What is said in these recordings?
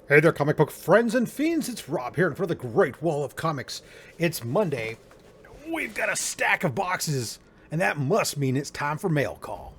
Hey there, comic book friends and fiends. It's Rob here for the Great Wall of Comics. It's Monday. We've got a stack of boxes, and that must mean it's time for mail call.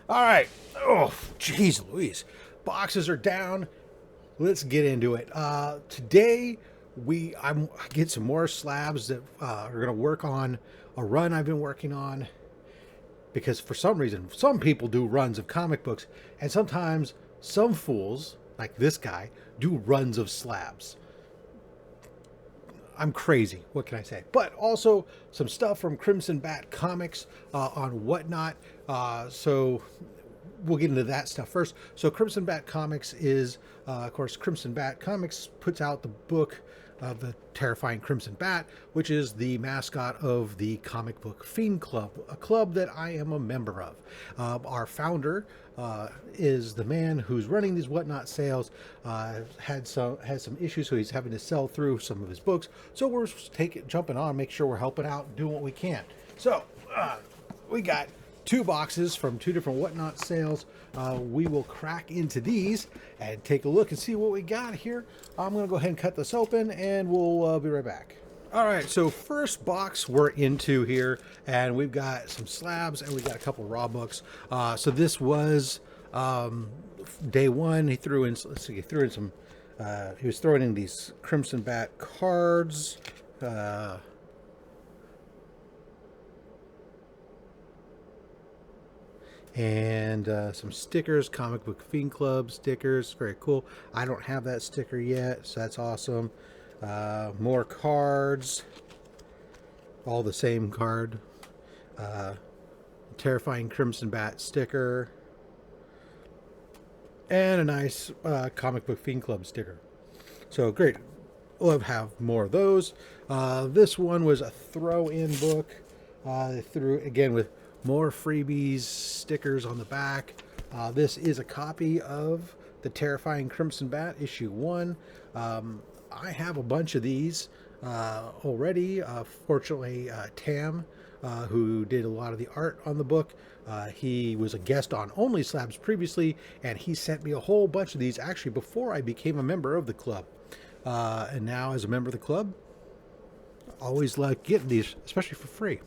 All right. Oh, jeez Louise. Boxes are down. Let's get into it. Today, I get some more slabs that are going to work on a run I've been working on, because for some reason some people do runs of comic books, and sometimes some fools like this guy do runs of slabs. I'm crazy, what can I say? But also some stuff from Crimson Bat Comics on whatnot. So we'll get into that stuff first. So Crimson Bat Comics is, of course, Crimson Bat Comics puts out the book of the terrifying Crimson Bat, which is the mascot of the comic book Fiend Club, a club that I am a member of. Our founder is the man who's running these whatnot sales. Has some issues, so he's having to sell through some of his books. So we're jumping on, make sure we're helping out, and doing what we can. So we got two boxes from two different whatnot sales. We will crack into these and take a look and see what we got here. I'm going to go ahead and cut this open, and we'll be right back. All right, so first box we're into here, and we've got some slabs, and we got a couple raw books. So this was day one. He threw in, let's see, he threw in some, he was throwing in these Crimson Bat cards. And some stickers, comic book Fiend Club stickers, very cool. I don't have that sticker yet, so that's awesome. More cards, all the same card. Terrifying Crimson Bat sticker, and a nice comic book Fiend Club sticker. So great. We'll have more of those. This one was a throw-in book. They threw again with more freebies, stickers on the back. This is a copy of the Terrifying Crimson Bat, issue 1. I have a bunch of these already. Fortunately, Tam, who did a lot of the art on the book, he was a guest on Only Slabs previously, and he sent me a whole bunch of these actually before I became a member of the club. And now, as a member of the club, always like getting these, especially for free.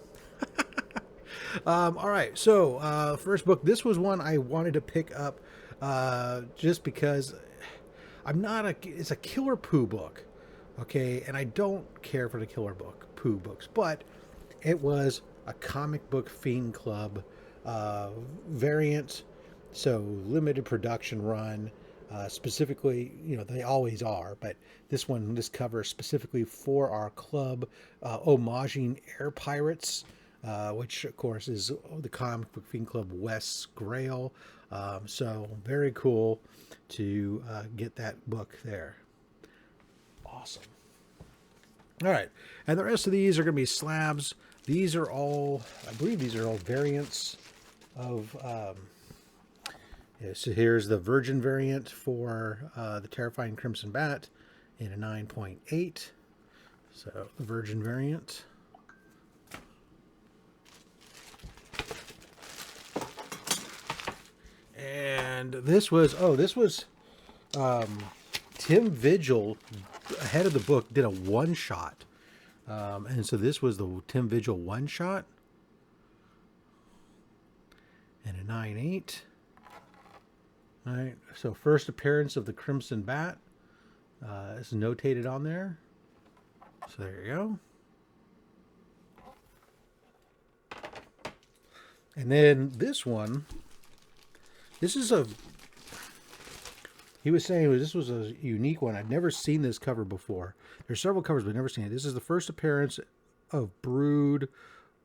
All right, so first book. This was one I wanted to pick up just because I'm not a. It's a Killer Pooh book, okay, and I don't care for the Killer Pooh books, but it was a comic book Fiend Club variant, so limited production run. Specifically, you know, they always are, but this cover specifically for our club, homaging Air Pirates. Which of course is the comic book Fiend Club Wes Grail. So very cool to get that book there. Awesome. All right, and the rest of these are going to be slabs. These are all, I believe, these are all variants of. Yeah, so here's the Virgin variant for the Terrifying Crimson Bat in a 9.8. So the Virgin variant. And this was Tim Vigil, ahead of the book, did a one shot, and so this was the Tim Vigil one shot, and a 9.8. All right, so first appearance of the Crimson Bat is notated on there. So there you go. And then this one. This is a. He was saying this was a unique one. I've never seen this cover before. There's several covers, but I've never seen it. This is the first appearance of Brood.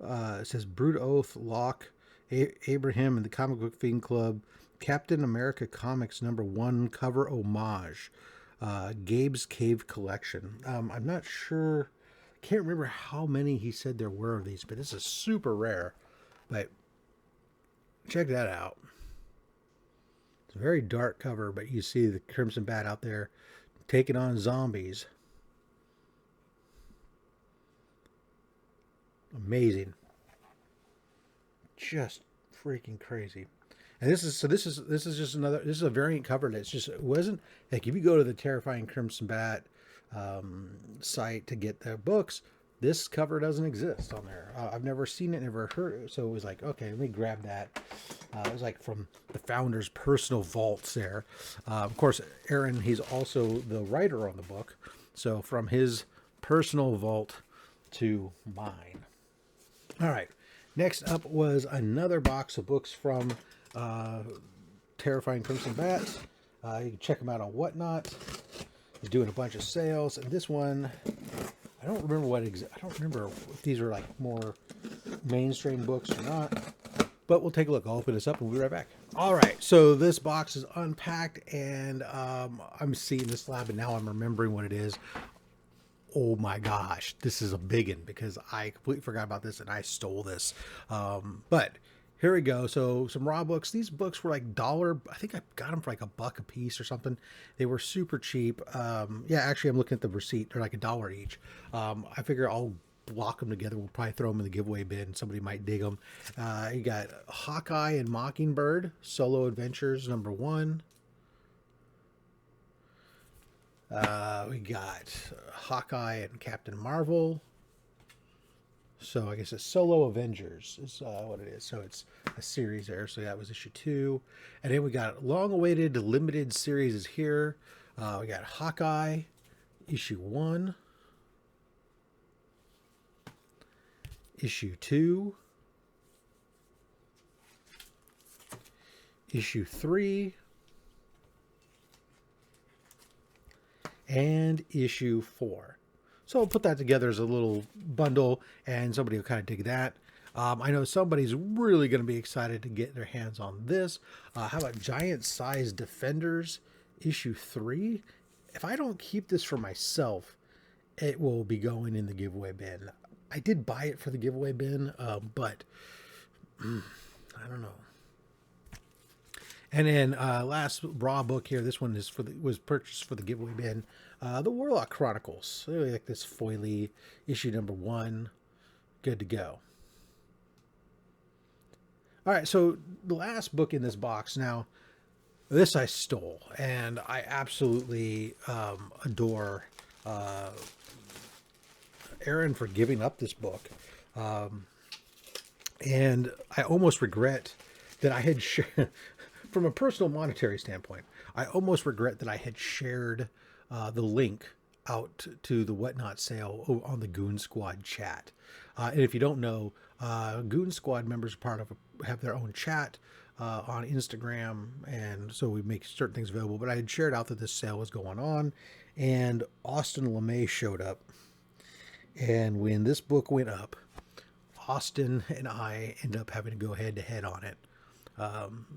It says Brood Oath, Locke, Abraham, and the Comic Book Fiend Club. Captain America Comics #1 cover homage. Gabe's Cave Collection. I'm not sure. Can't remember how many he said there were of these, but this is super rare. But check that out. It's a very dark cover, but you see the Crimson Bat out there taking on zombies. Amazing. Just freaking crazy. And this is just another, this is a variant cover that's just, it wasn't like, if you go to the Terrifying Crimson Bat site to get their books, this cover doesn't exist on there. I've never seen it, never heard it. So it was like, okay, let me grab that. It was like from the founder's personal vaults there. Of course, Aaron, he's also the writer on the book. So from his personal vault to mine. All right. Next up was another box of books from Terrifying Crimson Bat. You can check them out on Whatnot. He's doing a bunch of sales. And this one, I don't remember I don't remember if these are like more mainstream books or not. But we'll take a look. I'll open this up and we'll be right back. All right. So this box is unpacked and I'm seeing the slab and now I'm remembering what it is. Oh my gosh, this is a big one because I completely forgot about this and I stole this. But here we go. So some raw books. These books were like $1. I think I got them for like $1 a piece or something. They were super cheap. Yeah, actually I'm looking at the receipt. They're like $1 each. I figure I'll block them together. We'll probably throw them in the giveaway bin. Somebody might dig them. You got Hawkeye and Mockingbird, Solo Adventures #1. We got Hawkeye and Captain Marvel. So I guess it's Solo Avengers is what it is. So it's a series there. So that was issue 2. And then we got long-awaited limited series is here. We got Hawkeye, issue 1. Issue 2. Issue 3. And issue 4. So I'll put that together as a little bundle and somebody will kind of dig that. I know somebody's really going to be excited to get their hands on this. How about Giant Size Defenders issue 3? If I don't keep this for myself, it will be going in the giveaway bin. I did buy it for the giveaway bin, but I don't know. And then last raw book here. This one is was purchased for the giveaway bin. The Warlock Chronicles. I really like this foily issue #1. Good to go. All right, so the last book in this box. Now, this I stole, and I absolutely adore Aaron for giving up this book. And I almost regret that I had shared. From a personal monetary standpoint, I almost regret that I had shared the link out to the Whatnot sale on the Goon Squad chat. And if you don't know, Goon Squad members have their own chat on Instagram, and so we make certain things available. But I had shared out that this sale was going on, and Austin LeMay showed up. And when this book went up, Austin and I ended up having to go head to head on it.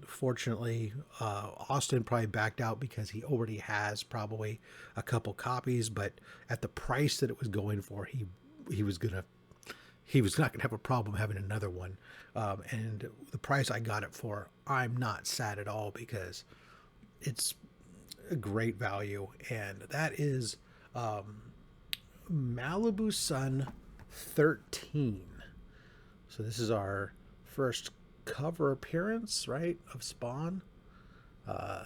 Fortunately, Austin probably backed out because he already has probably a couple copies, but at the price that it was going for, he was not gonna have a problem having another one. And the price I got it for, I'm not sad at all because it's a great value. And that is Malibu Sun 13. So this is our first cover appearance, right, of Spawn.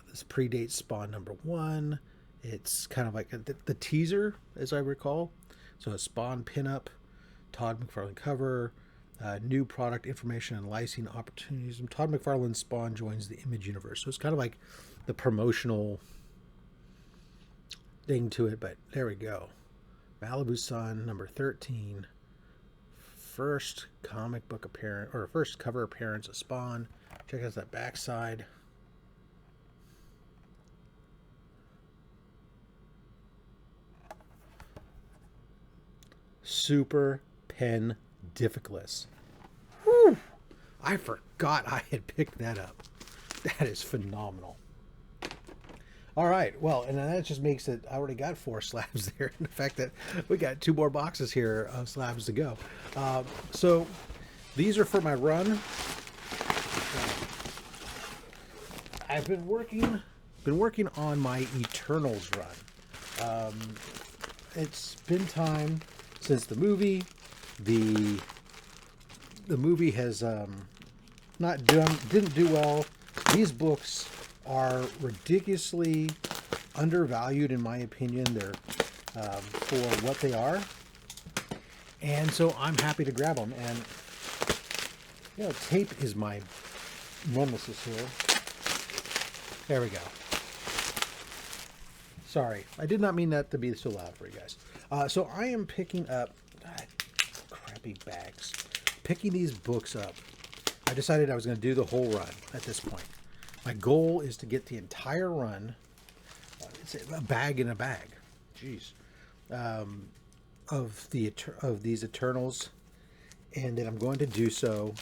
This predates Spawn #1. It's kind of like the teaser, as I recall. So a Spawn pinup, Todd McFarlane cover, new product information and licensing opportunities. And Todd McFarlane's Spawn joins the Image universe. So it's kind of like the promotional thing to it, but there we go. Malibu Sun #13. First comic book appearance, or first cover appearance of Spawn. Check out that backside. Super Pendificlus. Whew! I forgot I had picked that up. That is phenomenal. All right, well, and that just makes it, I already got 4 slabs there. The fact that we got 2 more boxes here of slabs to go. So these are for my run. I've been working on my Eternals run. It's been time since the movie, the the movie has didn't do well. These books are ridiculously undervalued, in my opinion. They're for what they are, and so I'm happy to grab them. And tape is my nemesis here. There we go. Sorry, I did not mean that to be so loud for you guys. So I am picking up crappy bags. Picking these books up. I decided I was going to do the whole run at this point. My goal is to get the entire run. It's a bag in a bag. Jeez. Of these Eternals, and then I'm going to do so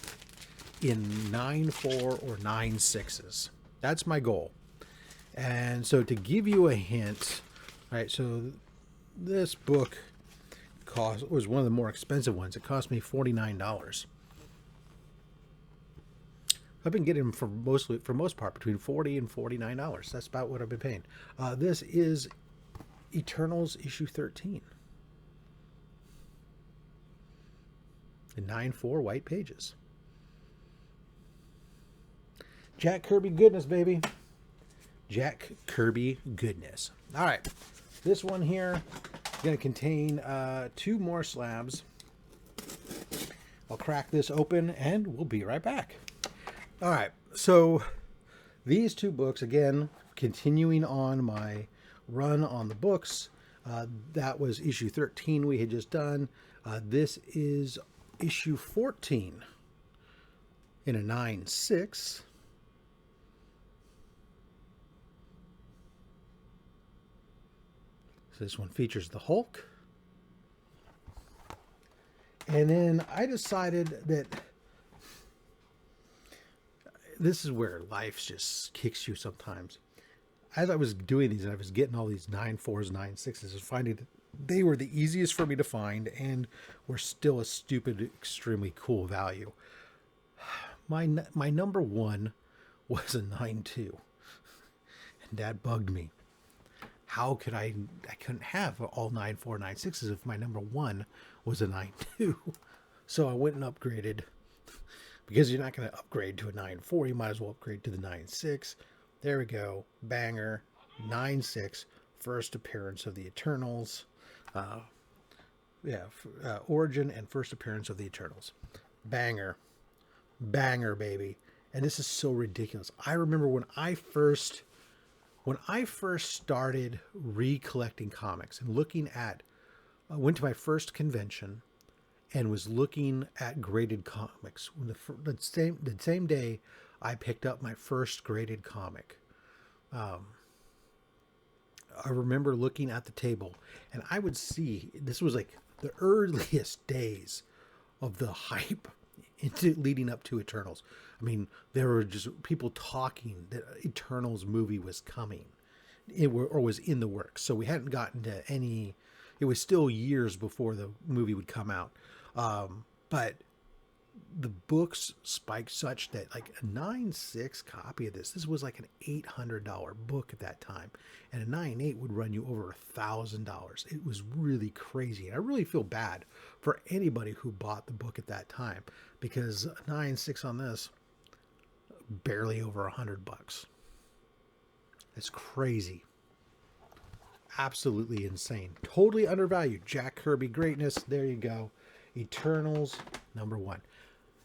in 9.4 or 9.6s. That's my goal. And so to give you a hint, right? So this book was one of the more expensive ones. It cost me $49. I've been getting them for most part between $40 and $49. That's about what I've been paying. This is Eternals issue 13. In 9.4 white pages. Jack Kirby goodness, baby. Jack Kirby goodness. All right. This one here is going to contain 2 more slabs. I'll crack this open and we'll be right back. All right. So these 2 books, again, continuing on my run on the books. That was issue 13 we had just done. This is issue 14 in a 9.6. So this one features the Hulk. And then I decided that this is where life just kicks you sometimes. As I was doing these and I was getting all these 9.4s, 9.6s, and finding that they were the easiest for me to find and were still a stupid, extremely cool value. My number one was a 9.2. And that bugged me. How could I couldn't have all 9.4, 9.6s if my number one was a 9.2. So I went and upgraded. Because you're not going to upgrade to a 9.4, you might as well upgrade to the 9.6. There we go. Banger. 9.6. First appearance of the Eternals. Origin and first appearance of the Eternals. Banger. Banger, baby. And this is so ridiculous. I remember when I first started recollecting comics and looking at, went to my first convention and was looking at graded comics. The same day I picked up my first graded comic. I remember looking at the table and I would see, this was like the earliest days of the hype leading up to Eternals. I mean, there were just people talking that Eternals movie was coming or was in the works. So we hadn't gotten to any, it was still years before the movie would come out. But the books spiked such that like a 9.6 copy of this was like an $800 book at that time. And a 9.8 would run you over $1,000. It was really crazy. And I really feel bad for anybody who bought the book at that time, because a 9.6 on this, barely over $100. It's crazy. Absolutely insane. Totally undervalued. Jack Kirby greatness. There you go. Eternals #1.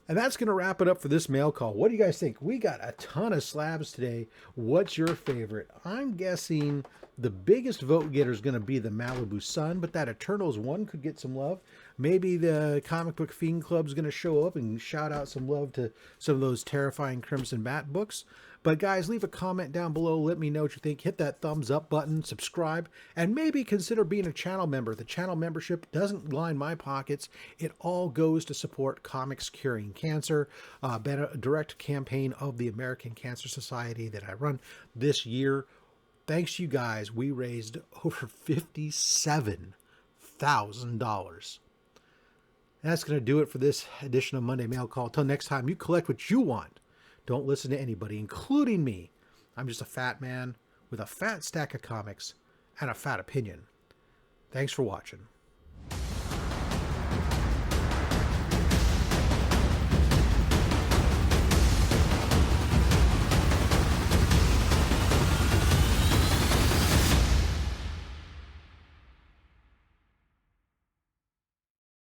And that's going to wrap it up for this mail call. What do you guys think? We got a ton of slabs today. What's your favorite? I'm guessing the biggest vote getter is going to be the Malibu Sun, but that Eternals one could get some love. Maybe the Comic Book Fiend Club is going to show up and shout out some love to some of those terrifying Crimson Bat books. But guys, leave a comment down below. Let me know what you think. Hit that thumbs up button, subscribe, and maybe consider being a channel member. The channel membership doesn't line my pockets. It all goes to support Comics Curing Cancer, a direct campaign of the American Cancer Society that I run this year. Thanks to you guys, we raised over $57,000. That's going to do it for this edition of Monday Mail Call. Until next time, you collect what you want. Don't listen to anybody, including me. I'm just a fat man with a fat stack of comics and a fat opinion. Thanks for watching.